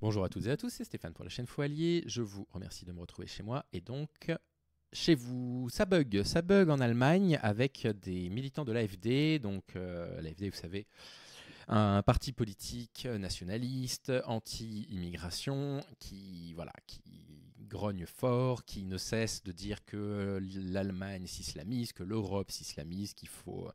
Bonjour à toutes et à tous, c'est Stéphane pour la chaîne Foalier. Je vous remercie de me retrouver chez moi et donc chez vous. Ça bug en Allemagne avec des militants de l'AfD. Donc l'AfD, vous savez, un parti politique nationaliste, anti-immigration, qui grogne fort, qui ne cesse de dire que l'Allemagne s'islamise, que l'Europe s'islamise, qu'il faut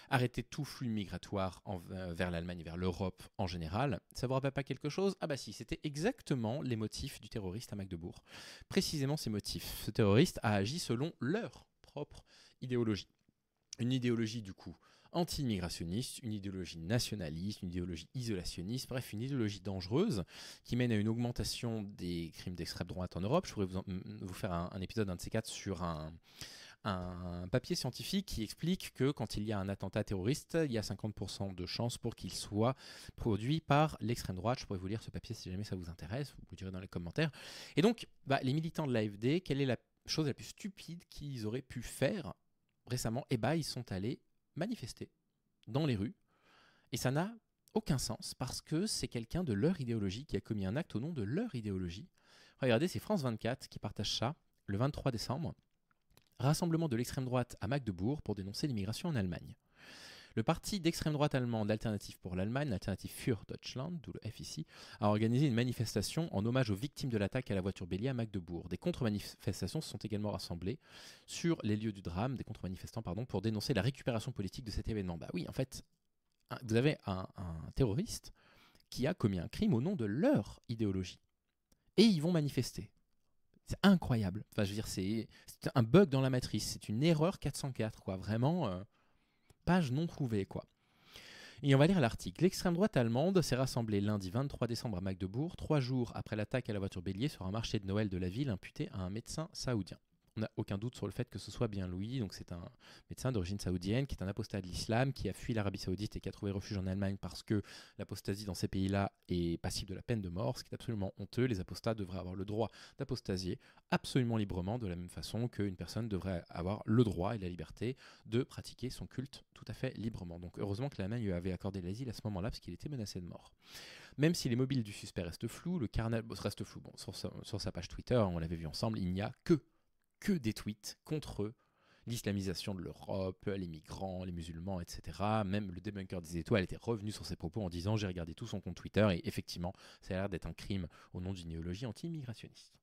arrêter tout flux migratoire vers l'Allemagne et vers l'Europe en général. Ça vous rappelle pas quelque chose? Ah bah si, c'était exactement les motifs du terroriste à Magdebourg. Précisément ces motifs. Ce terroriste a agi selon leur propre idéologie. Une idéologie du coup anti-immigrationniste, une idéologie nationaliste, une idéologie isolationniste, bref, une idéologie dangereuse qui mène à une augmentation des crimes d'extrême droite en Europe. Je pourrais vous faire un épisode, un de ces quatre, sur un papier scientifique qui explique que quand il y a un attentat terroriste, il y a 50% de chances pour qu'il soit produit par l'extrême droite. Je pourrais vous lire ce papier si jamais ça vous intéresse, vous le direz dans les commentaires. Et donc, les militants de l'AfD, quelle est la chose la plus stupide qu'ils auraient pu faire récemment? Ils sont allés manifester dans les rues. Et ça n'a aucun sens parce que c'est quelqu'un de leur idéologie qui a commis un acte au nom de leur idéologie. Regardez, c'est France 24 qui partage ça le 23 décembre. Rassemblement de l'extrême droite à Magdebourg pour dénoncer l'immigration en Allemagne. Le parti d'extrême droite allemand d'Alternative pour l'Allemagne, l'Alternative für Deutschland, d'où le F ici, a organisé une manifestation en hommage aux victimes de l'attaque à la voiture bélier à Magdebourg. Des contre-manifestations se sont également rassemblées sur les lieux du drame, des contre-manifestants pour dénoncer la récupération politique de cet événement. Bah oui, en fait, vous avez un terroriste qui a commis un crime au nom de leur idéologie. Et ils vont manifester. C'est incroyable. Enfin, je veux dire, c'est un bug dans la matrice. C'est une erreur 404, quoi. Vraiment, page non trouvée, quoi. Et on va lire l'article. L'extrême droite allemande s'est rassemblée lundi 23 décembre à Magdebourg, 3 jours après l'attaque à la voiture bélier sur un marché de Noël de la ville imputé à un médecin saoudien. On n'a aucun doute sur le fait que ce soit bien lui, donc c'est un médecin d'origine saoudienne qui est un apostat de l'islam, qui a fui l'Arabie saoudite et qui a trouvé refuge en Allemagne parce que l'apostasie dans ces pays-là est passible de la peine de mort, ce qui est absolument honteux. Les apostats devraient avoir le droit d'apostasier absolument librement, de la même façon qu'une personne devrait avoir le droit et la liberté de pratiquer son culte tout à fait librement. Donc heureusement que l'Allemagne lui avait accordé l'asile à ce moment-là parce qu'il était menacé de mort. Même si les mobiles du suspect restent flous, le carnage reste flou. Bon, sur sa page Twitter, on l'avait vu ensemble, il n'y a que des tweets contre l'islamisation de l'Europe, les migrants, les musulmans, etc. Même le débunker des étoiles était revenu sur ses propos en disant « J'ai regardé tout son compte Twitter et effectivement, ça a l'air d'être un crime au nom d'une idéologie anti-immigrationniste. »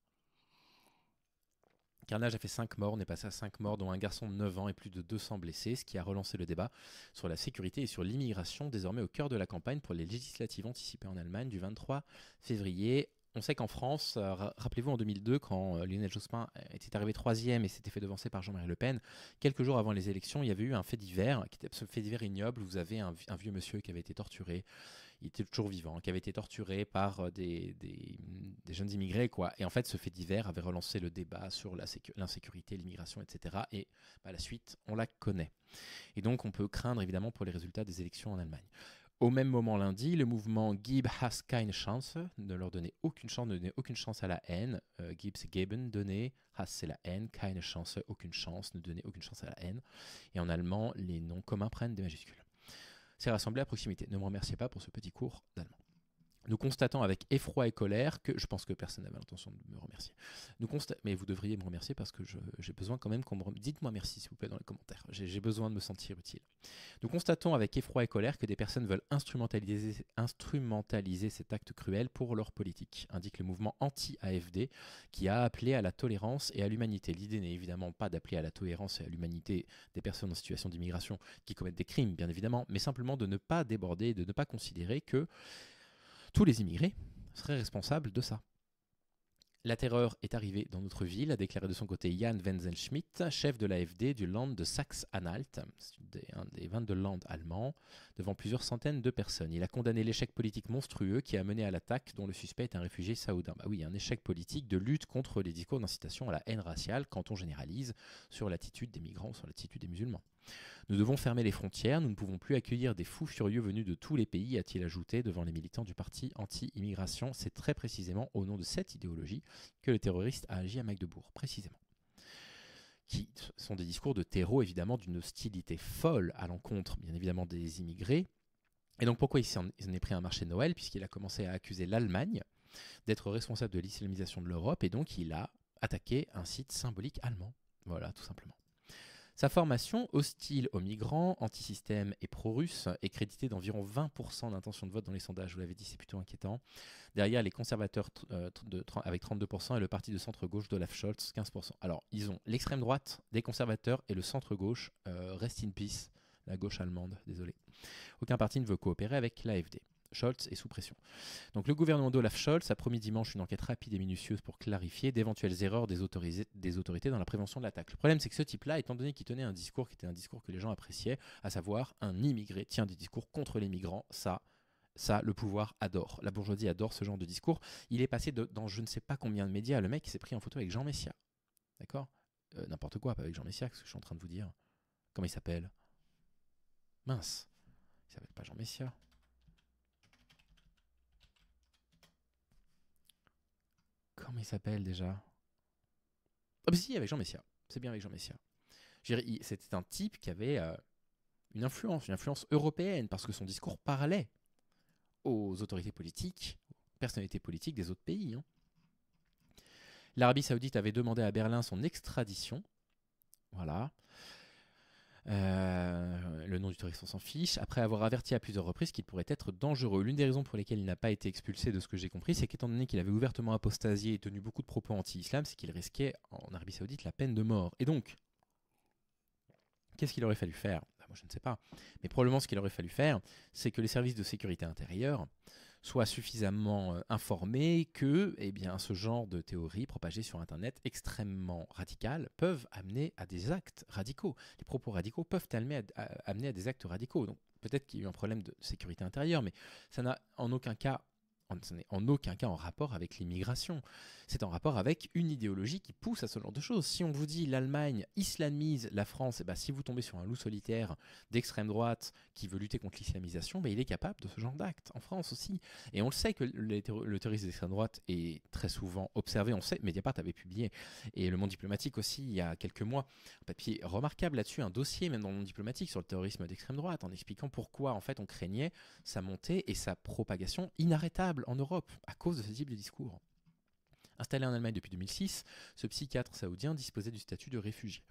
Carnage a fait 5 morts, on est passé à 5 morts, dont un garçon de 9 ans et plus de 200 blessés, ce qui a relancé le débat sur la sécurité et sur l'immigration, désormais au cœur de la campagne pour les législatives anticipées en Allemagne du 23 février. On sait qu'en France, rappelez-vous en 2002, quand Lionel Jospin était arrivé troisième et s'était fait devancer par Jean-Marie Le Pen, quelques jours avant les élections, il y avait eu un fait divers, qui était un fait divers ignoble. Vous avez un vieux monsieur qui avait été torturé, il était toujours vivant, qui avait été torturé par des jeunes immigrés, quoi. Et en fait, ce fait divers avait relancé le débat sur l'insécurité, l'immigration, etc. Et la suite, on la connaît. Et donc, on peut craindre évidemment pour les résultats des élections en Allemagne. Au même moment lundi, le mouvement Gib has keine Chance, ne leur donnait aucune chance, ne donnait aucune chance à la haine. Gib c'est geben, donner, has c'est la haine, keine Chance, aucune chance, ne donner aucune chance à la haine. Et en allemand, les noms communs prennent des majuscules. C'est rassemblé à proximité. Ne me remerciez pas pour ce petit cours d'allemand. Nous constatons avec effroi et colère que, je pense que personne n'avait l'intention de me remercier, mais vous devriez me remercier parce que j'ai besoin quand même qu'on me dites-moi merci s'il vous plaît dans les commentaires, j'ai besoin de me sentir utile. Nous constatons avec effroi et colère que des personnes veulent instrumentaliser cet acte cruel pour leur politique, indique le mouvement anti-AFD qui a appelé à la tolérance et à l'humanité. L'idée n'est évidemment pas d'appeler à la tolérance et à l'humanité des personnes en situation d'immigration qui commettent des crimes, bien évidemment, mais simplement de ne pas déborder et de ne pas considérer que tous les immigrés seraient responsables de ça. La terreur est arrivée dans notre ville, a déclaré de son côté Jan Wenzel-Schmidt, chef de l'AfD du Land de Saxe-Anhalt, un des 22 Landes allemands, devant plusieurs centaines de personnes. Il a condamné l'échec politique monstrueux qui a mené à l'attaque dont le suspect est un réfugié saoudien. Bah oui, un échec politique de lutte contre les discours d'incitation à la haine raciale quand on généralise sur l'attitude des migrants, sur l'attitude des musulmans. Nous devons fermer les frontières, nous ne pouvons plus accueillir des fous furieux venus de tous les pays, a-t-il ajouté devant les militants du parti anti-immigration. C'est très précisément au nom de cette idéologie que le terroriste a agi à Magdebourg, précisément. Qui sont des discours de terreau, évidemment, d'une hostilité folle à l'encontre, bien évidemment, des immigrés. Et donc pourquoi il en est pris un marché de Noël? Puisqu'il a commencé à accuser l'Allemagne d'être responsable de l'islamisation de l'Europe, et donc il a attaqué un site symbolique allemand. Voilà, tout simplement. Sa formation, hostile aux migrants, anti-système et pro-russe, est créditée d'environ 20% d'intention de vote dans les sondages. Je vous l'avais dit, c'est plutôt inquiétant. Derrière, les conservateurs avec 32% et le parti de centre-gauche d'Olaf Scholz, 15%. Alors, ils ont l'extrême droite des conservateurs et le centre-gauche, rest in peace, la gauche allemande, désolé. Aucun parti ne veut coopérer avec l'AfD. Scholz est sous pression. Donc le gouvernement d'Olaf Scholz a promis dimanche une enquête rapide et minutieuse pour clarifier d'éventuelles erreurs des autorités dans la prévention de l'attaque. Le problème, c'est que ce type-là, étant donné qu'il tenait un discours qui était un discours que les gens appréciaient, à savoir un immigré tient des discours contre les migrants, ça, le pouvoir adore. La bourgeoisie adore ce genre de discours. Il est passé dans je ne sais pas combien de médias. Le mec s'est pris en photo avec Jean Messia. D'accord, n'importe quoi, pas avec Jean Messia, ce que je suis en train de vous dire. Comment il s'appelle? Mince, il s'appelle pas Jean Messia. Comment il s'appelle déjà? Ah bah si, avec Jean Messia. C'est bien avec Jean Messia. C'était un type qui avait une influence européenne, parce que son discours parlait aux autorités politiques, aux personnalités politiques des autres pays. Hein. L'Arabie Saoudite avait demandé à Berlin son extradition. Voilà. Le nom du terroriste, on s'en fiche. Après avoir averti à plusieurs reprises qu'il pourrait être dangereux. L'une des raisons pour lesquelles il n'a pas été expulsé, de ce que j'ai compris, c'est qu'étant donné qu'il avait ouvertement apostasié et tenu beaucoup de propos anti-islam, c'est qu'il risquait en Arabie Saoudite la peine de mort. Et donc, qu'est-ce qu'il aurait fallu faire? Moi, je ne sais pas. Mais probablement, ce qu'il aurait fallu faire, c'est que les services de sécurité intérieure soient suffisamment informés que ce genre de théories propagées sur Internet extrêmement radicales peuvent amener à des actes radicaux. Les propos radicaux peuvent amener à des actes radicaux. Donc peut-être qu'il y a eu un problème de sécurité intérieure, mais ça n'a en aucun cas en rapport avec l'immigration. C'est en rapport avec une idéologie qui pousse à ce genre de choses. Si on vous dit l'Allemagne islamise la France, si vous tombez sur un loup solitaire d'extrême droite qui veut lutter contre l'islamisation, il est capable de ce genre d'acte, en France aussi. Et on le sait que le terrorisme d'extrême droite est très souvent observé, on sait, Mediapart avait publié, et Le Monde diplomatique aussi, il y a quelques mois, un papier remarquable là-dessus, un dossier même dans Le Monde diplomatique sur le terrorisme d'extrême droite, en expliquant pourquoi en fait on craignait sa montée et sa propagation inarrêtable en Europe à cause de ce type de discours. Installé en Allemagne depuis 2006, ce psychiatre saoudien disposait du statut de réfugié.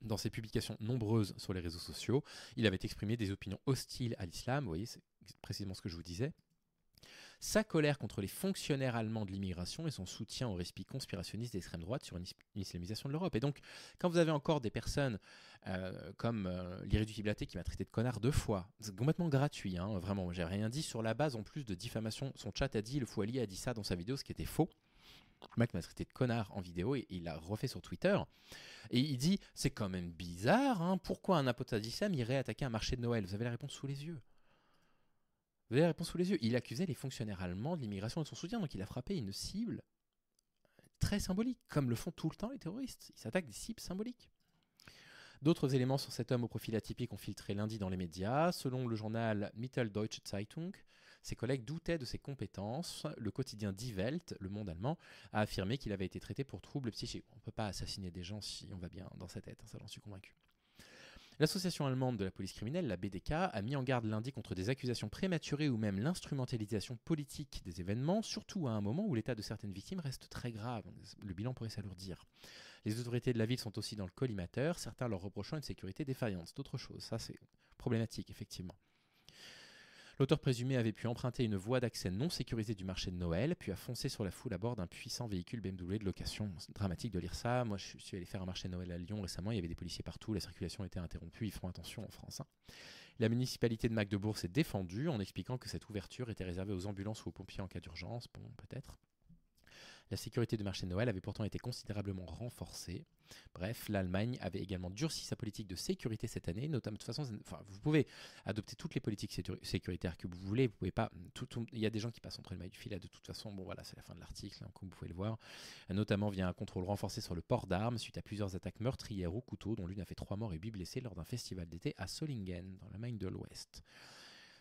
Dans ses publications nombreuses sur les réseaux sociaux, il avait exprimé des opinions hostiles à l'islam, vous voyez, c'est précisément ce que je vous disais, sa colère contre les fonctionnaires allemands de l'immigration et son soutien au récit conspirationniste d'extrême droite sur une islamisation de l'Europe. Et donc, quand vous avez encore des personnes comme l'irréductible athée qui m'a traité de connard 2 fois, c'est complètement gratuit, hein, vraiment, j'ai rien dit sur la base en plus de diffamation. Son chat a dit, le Fouali a dit ça dans sa vidéo, ce qui était faux. Le mec m'a traité de connard en vidéo et il l'a refait sur Twitter. Et il dit, c'est quand même bizarre, hein, pourquoi un apostat d'islam irait attaquer un marché de Noël? Vous avez la réponse sous les yeux. Vous avez la réponse sous les yeux. Il accusait les fonctionnaires allemands de l'immigration et de son soutien, donc il a frappé une cible très symbolique, comme le font tout le temps les terroristes. Ils s'attaquent des cibles symboliques. D'autres éléments sur cet homme au profil atypique ont filtré lundi dans les médias. Selon le journal Mitteldeutsche Zeitung, ses collègues doutaient de ses compétences. Le quotidien Die Welt, le Monde allemand, a affirmé qu'il avait été traité pour troubles psychiques. On ne peut pas assassiner des gens si on va bien dans sa tête, ça j'en suis convaincu. L'association allemande de la police criminelle, la BDK, a mis en garde lundi contre des accusations prématurées ou même l'instrumentalisation politique des événements, surtout à un moment où l'état de certaines victimes reste très grave. Le bilan pourrait s'alourdir. Les autorités de la ville sont aussi dans le collimateur, certains leur reprochant une sécurité défaillante. C'est autre chose, ça c'est problématique, effectivement. L'auteur présumé avait pu emprunter une voie d'accès non sécurisée du marché de Noël, puis a foncé sur la foule à bord d'un puissant véhicule BMW de location. C'est dramatique de lire ça. Moi, je suis allé faire un marché de Noël à Lyon récemment, il y avait des policiers partout, la circulation était interrompue, ils font attention en France. Hein. La municipalité de Magdebourg s'est défendue en expliquant que cette ouverture était réservée aux ambulances ou aux pompiers en cas d'urgence. Bon, peut-être. La sécurité du marché de Noël avait pourtant été considérablement renforcée. Bref, l'Allemagne avait également durci sa politique de sécurité cette année, notamment de toute façon, vous pouvez adopter toutes les politiques sécuritaires que vous voulez, vous pouvez pas, il y a des gens qui passent entre les mailles du filet de toute façon, bon voilà, c'est la fin de l'article, hein, comme vous pouvez le voir, notamment via un contrôle renforcé sur le port d'armes suite à plusieurs attaques meurtrières au couteau, dont l'une a fait 3 morts et 8 blessés lors d'un festival d'été à Solingen, dans l'Allemagne de l'Ouest.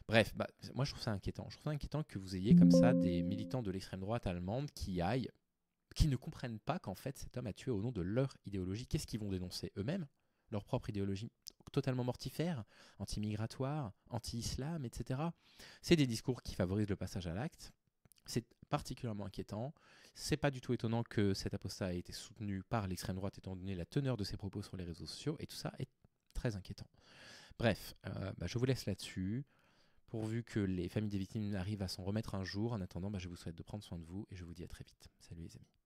Bref, moi je trouve ça inquiétant. Je trouve ça inquiétant que vous ayez comme ça des militants de l'extrême droite allemande qui ne comprennent pas qu'en fait cet homme a tué au nom de leur idéologie. Qu'est-ce qu'ils vont dénoncer eux-mêmes? Leur propre idéologie totalement mortifère, anti-migratoire, anti-islam, etc. C'est des discours qui favorisent le passage à l'acte. C'est particulièrement inquiétant. C'est pas du tout étonnant que cet apostat ait été soutenu par l'extrême droite étant donné la teneur de ses propos sur les réseaux sociaux, et tout ça est très inquiétant. Bref, je vous laisse là-dessus, pourvu que les familles des victimes arrivent à s'en remettre un jour. En attendant, je vous souhaite de prendre soin de vous, et je vous dis à très vite. Salut les amis.